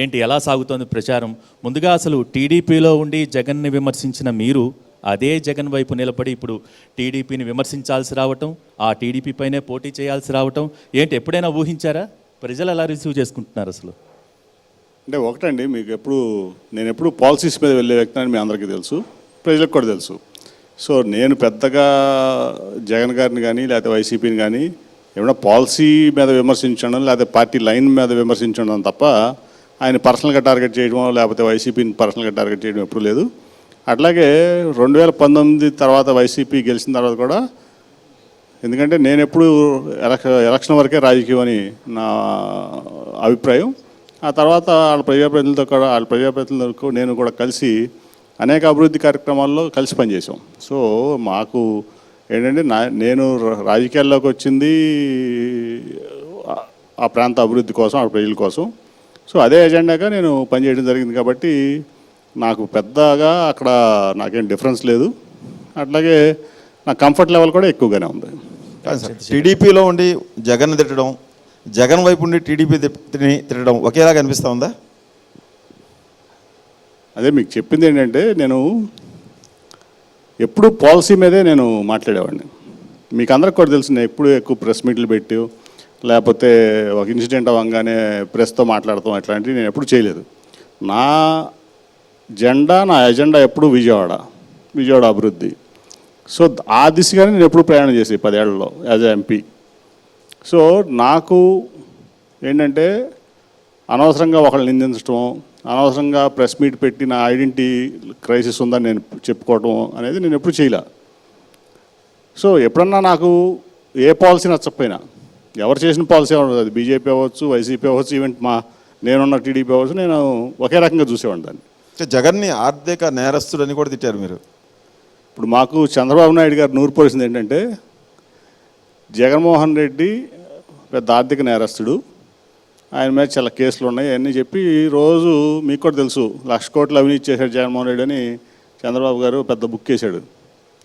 ఏంటి ఎలా సాగుతోంది ప్రచారం? ముందుగా అసలు టీడీపీలో ఉండి జగన్ని విమర్శించిన మీరు అదే జగన్ వైపు నిలబడి ఇప్పుడు టీడీపీని విమర్శించాల్సి రావటం, ఆ టీడీపీ పైనే పోటీ చేయాల్సి రావటం ఏంటి ఎప్పుడైనా ఊహించారా? ప్రజలు ఎలా రిసీవ్ చేసుకుంటున్నారు అసలు? అంటే ఒకటండి, నేను ఎప్పుడు పాలసీస్ మీద వెళ్ళే వ్యక్తి అని మీ అందరికీ తెలుసు, ప్రజలకు కూడా తెలుసు. సో నేను పెద్దగా జగన్ గారిని కానీ లేకపోతే వైసీపీని కానీ ఏమైనా పాలసీ మీద విమర్శించడం లేకపోతే పార్టీ లైన్ మీద విమర్శించడం తప్ప ఆయన పర్సనల్గా టార్గెట్ చేయడం లేకపోతే వైసీపీని పర్సనల్గా టార్గెట్ చేయడం ఎప్పుడు లేదు. అట్లాగే 2019 తర్వాత వైసీపీ గెలిచిన తర్వాత కూడా, ఎందుకంటే నేను ఎప్పుడు ఎలక్షన్ వరకే రాజకీయం అని నా అభిప్రాయం. ఆ తర్వాత వాళ్ళ ప్రజాప్రతినిధులతో నేను కూడా కలిసి అనేక అభివృద్ధి కార్యక్రమాల్లో కలిసి పనిచేసాం. సో మాకు ఏంటంటే నేను రాజకీయాల్లోకి వచ్చింది ఆ ప్రాంత అభివృద్ధి కోసం, ఆ ప్రజల కోసం. సో అదే ఎజెండాగా నేను పనిచేయడం జరిగింది కాబట్టి నాకు పెద్దగా అక్కడ నాకేం డిఫరెన్స్ లేదు. అట్లాగే నా కంఫర్ట్ లెవెల్ కూడా ఎక్కువగానే ఉంది. టీడీపీలో ఉండి జగన్ తిట్టడం, జగన్ వైపు ఉండి టీడీపీ తిట్టడం ఒకేలాగా అనిపిస్తూ ఉందా? అదే మీకు చెప్పింది ఏంటంటే, నేను ఎప్పుడు పాలసీ మీదే నేను మాట్లాడేవాడిని. మీకు అందరికి కూడా తెలిసి నేను ఎప్పుడు ఎక్కువ ప్రెస్ మీట్లు పెట్టి లేకపోతే ఒక ఇన్సిడెంట్ అవ్వగానే ప్రెస్తో మాట్లాడతాం అట్లాంటివి నేను ఎప్పుడు చేయలేదు. నా ఎజెండా ఎప్పుడు విజయవాడ అభివృద్ధి. సో ఆ దిశగానే నేను ఎప్పుడు ప్రయాణం చేసి 10 ఏళ్లలో యాజ్ ఎ ఎంపీ. సో నాకు ఏంటంటే అనవసరంగా ఒకళ్ళు నిందించడం, అనవసరంగా ప్రెస్ మీట్ పెట్టి నా ఐడెంటిటీ క్రైసిస్ ఉందని నేను చెప్పుకోవడం అనేది నేను ఎప్పుడు చేయలే. సో ఎప్పుడన్నా నాకు ఏ పాలసీ నచ్చకపోయినా, ఎవరు చేసిన పాలసీ అవ్వదు, అది బీజేపీ అవ్వచ్చు, వైసీపీ అవ్వచ్చు, ఈవెన్ నేనున్న టీడీపీ అవ్వచ్చు, నేను ఒకే రకంగా చూసేవాడిని దాన్ని. జగన్ని ఆర్థిక నేరస్తుడని కూడా తిట్టారు మీరు. ఇప్పుడు మాకు చంద్రబాబు నాయుడు గారు నూరు పోసింది ఏంటంటే, జగన్మోహన్ రెడ్డి పెద్ద ఆర్థిక నేరస్తుడు, ఆయన మీద చాలా కేసులు ఉన్నాయి అన్నీ చెప్పి రోజు మీకు కూడా తెలుసు 1,00,000 కోట్లు అవినీతి చేశాడు జగన్మోహన్ రెడ్డి అని చంద్రబాబు గారు పెద్ద బుక్ వేశాడు.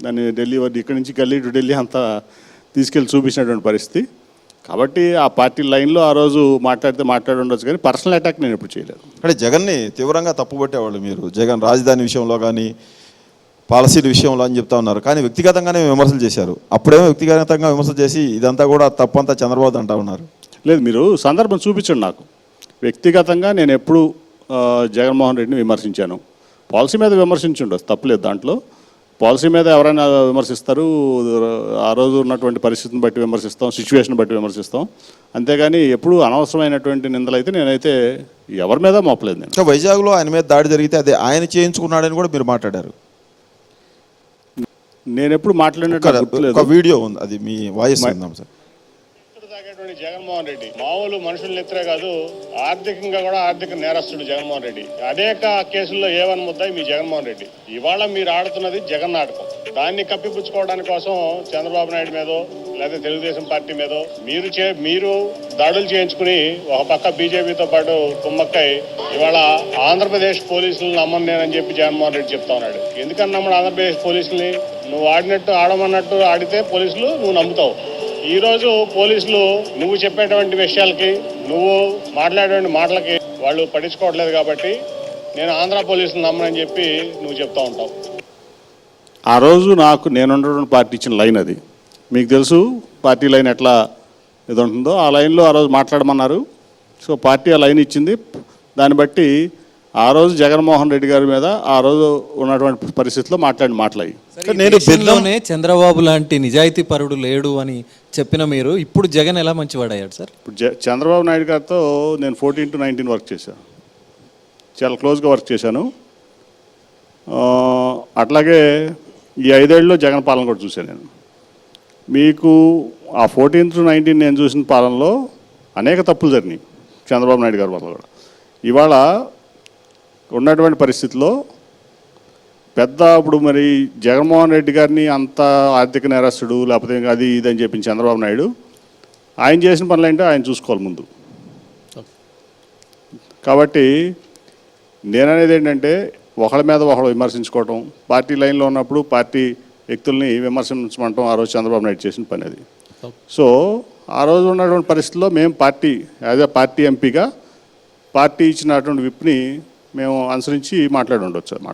దాన్ని ఢిల్లీ ఇక్కడి నుంచి ఢిల్లీ అంతా తీసుకెళ్ళి చూపించినటువంటి పరిస్థితి. కాబట్టి ఆ పార్టీ లైన్లో ఆ రోజు మాట్లాడి ఉండొచ్చు, కానీ పర్సనల్ అటాక్ నేను ఎప్పుడు చేయలేదు. అంటే జగన్ని తీవ్రంగా తప్పుపట్టేవాళ్ళు మీరు, జగన్ రాజధాని విషయంలో కానీ పాలసీల విషయంలో అని చెప్తా ఉన్నారు, కానీ వ్యక్తిగతంగానే విమర్శలు చేశారు. అప్పుడేమో వ్యక్తిగతంగా విమర్శలు చేసి ఇదంతా కూడా తప్పంతా చంద్రబాబు అంటా ఉన్నారు. లేదు, మీరు సందర్భం చూపించండి నాకు. వ్యక్తిగతంగా నేను ఎప్పుడు జగన్మోహన్ రెడ్డిని విమర్శించాను. పాలసీ మీద విమర్శించుండొచ్చు, తప్పులేదు దాంట్లో. పాలసీ మీద ఎవరైనా విమర్శిస్తారు, ఆ రోజు ఉన్నటువంటి పరిస్థితిని బట్టి విమర్శిస్తాం, సిచ్యువేషన్ బట్టి విమర్శిస్తాం. అంతేగాని ఎప్పుడు అనవసరమైనటువంటి నిందలు అయితే నేనైతే ఎవరి మీద మోపలేదు. నేను వైజాగ్లో ఆయన మీద దాడి జరిగితే అదే ఆయన చేయించుకున్నాడని కూడా మీరు మాట్లాడారు. నేను ఎప్పుడు మాట్లాడినట్టు వీడియో ఉంది, అది మీ వాయిస్ ఉందాం సార్. జగన్మోహన్ రెడ్డి మామూలు మనుషులు ఎత్తురే కాదు, ఆర్థికంగా కూడా ఆర్థిక నేరస్తుడు జగన్మోహన్ రెడ్డి. అనేక కేసుల్లో ఏవని ముద్దాయి మీ జగన్మోహన్ రెడ్డి. ఇవాళ మీరు ఆడుతున్నది జగన్ నాటకం. దాన్ని కప్పిపుచ్చుకోవడానికి కోసం చంద్రబాబు నాయుడు మీదో లేదా తెలుగుదేశం పార్టీ మీదో మీరు దాడులు చేయించుకుని ఒక పక్క బీజేపీతో పాటు కుమ్మక్కై ఇవాళ ఆంధ్రప్రదేశ్ పోలీసులను నమ్మను నేనని చెప్పి జగన్మోహన్ రెడ్డి చెప్తా ఉన్నాడు. ఎందుకని నమ్మడు ఆంధ్రప్రదేశ్ పోలీసుల్ని? నువ్వు ఆడమన్నట్టు ఆడితే పోలీసులు నువ్వు నమ్ముతావు. ఈరోజు పోలీసులు నువ్వు చెప్పేటువంటి విషయాలకి, నువ్వు మాట్లాడేటువంటి మాటలకి వాళ్ళు పట్టించుకోవట్లేదు. కాబట్టి నేను ఆంధ్ర పోలీసులు నమ్మనని చెప్పి నువ్వు చెప్తా ఉంటావు. ఆ రోజు నేనున్నటువంటి పార్టీ ఇచ్చిన లైన్ అది. మీకు తెలుసు పార్టీ లైన్ ఎట్లా ఇది ఉంటుందో. ఆ లైన్లో ఆ రోజు మాట్లాడమన్నారు. సో పార్టీ ఆ లైన్ ఇచ్చింది. దాన్ని బట్టి ఆ రోజు జగన్మోహన్ రెడ్డి గారి మీద ఆ రోజు ఉన్నటువంటి పరిస్థితిలో మాట్లాడి నేను బిల్లోనే చంద్రబాబు లాంటి నిజాయితీ పరుడు లేడు అని చెప్పిన మీరు ఇప్పుడు జగన్ ఎలా మంచివాడయ్యాడు సార్? ఇప్పుడు చంద్రబాబు నాయుడు గారితో నేను 14 to 19 వర్క్ చేశాను, చాలా క్లోజ్గా వర్క్ చేశాను. అట్లాగే ఈ 5 ఏళ్ళలో జగన్ పాలన కూడా చూశాను నేను. మీకు ఆ 14 to 19 నేను చూసిన పాలనలో అనేక తప్పులు జరిగినాయి చంద్రబాబు నాయుడు గారి వల్ల కూడా. ఇవాళ ఉన్నటువంటి పరిస్థితిలో ఇప్పుడు మరి జగన్మోహన్ రెడ్డి గారిని అంత ఆర్థిక నేరస్తుడు లేకపోతే అది ఇదని చెప్పింది చంద్రబాబు నాయుడు. ఆయన చేసిన పనులు ఏంటో ఆయన చూసుకోవాలి ముందు. కాబట్టి నేననేది ఏంటంటే, ఒకళ్ళ మీద ఒకళ్ళు విమర్శించుకోవటం, పార్టీ లైన్లో ఉన్నప్పుడు పార్టీ వ్యక్తుల్ని విమర్శించమంటాం ఆ రోజు చంద్రబాబు నాయుడు చేసిన పని అది. సో ఆ రోజు ఉన్నటువంటి పరిస్థితుల్లో మేము యాజ్ ఎ పార్టీ ఎంపీగా పార్టీ ఇచ్చినటువంటి విప్ని మేము అనుసరించి మాట్లాడి ఉండొచ్చు అన్నమాట.